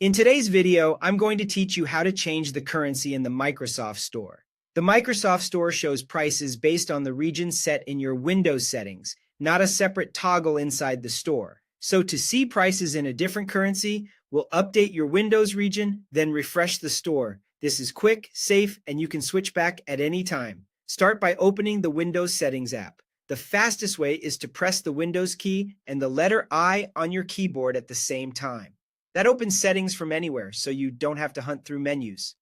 In today's video, I'm going to teach you how to change the currency in the Microsoft Store. The Microsoft Store shows prices based on the region set in your Windows settings, not a separate toggle inside the store. So to see prices in a different currency, we'll update your Windows region, then refresh the store. This is quick, safe, and you can switch back at any time. Start by opening the Windows Settings app. The fastest way is to press the Windows key and the letter I on your keyboard at the same time. That opens settings from anywhere, so you don't have to hunt through menus.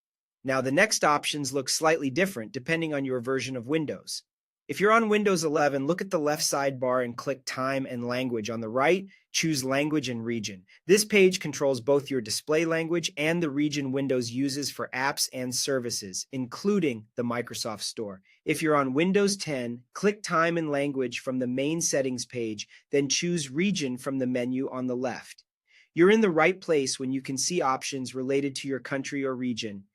Now, the next options look slightly different depending on your version of Windows. If you're on Windows 11, look at the left sidebar and click Time and Language. On the right, choose Language and Region. This page controls both your display language and the region Windows uses for apps and services, including the Microsoft Store. If you're on Windows 10, click Time and Language from the main settings page, then choose Region from the menu on the left. You're in the right place when you can see options related to your country or region.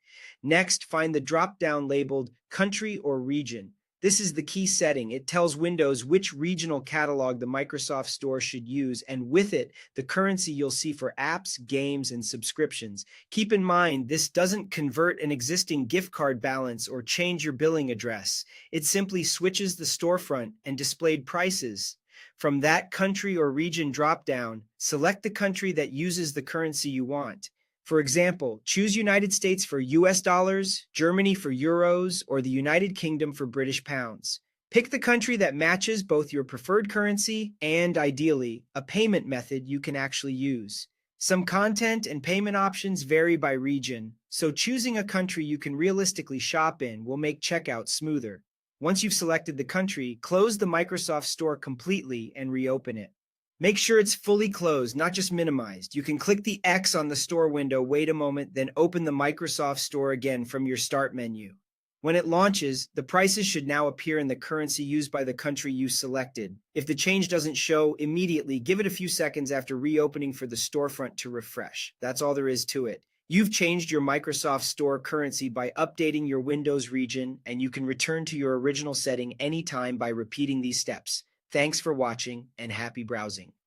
Next, find the drop-down labeled Country or Region. This is the key setting. It tells Windows which regional catalog the Microsoft Store should use, and with it, the currency you'll see for apps, games, and subscriptions. Keep in mind, this doesn't convert an existing gift card balance or change your billing address. It simply switches the storefront and displayed prices. From that country or region drop-down, select the country that uses the currency you want. For example, choose United States for US dollars, Germany for euros, or the United Kingdom for British pounds. Pick the country that matches both your preferred currency and, ideally, a payment method you can actually use. Some content and payment options vary by region, so choosing a country you can realistically shop in will make checkout smoother. Once you've selected the country, close the Microsoft Store completely and reopen it. Make sure it's fully closed, not just minimized. You can click the X on the store window, wait a moment, then open the Microsoft Store again from your Start menu. When it launches, the prices should now appear in the currency used by the country you selected. If the change doesn't show immediately, give it a few seconds after reopening for the storefront to refresh. That's all there is to it. You've changed your Microsoft Store currency by updating your Windows region, and you can return to your original setting anytime by repeating these steps. Thanks for watching, and happy browsing.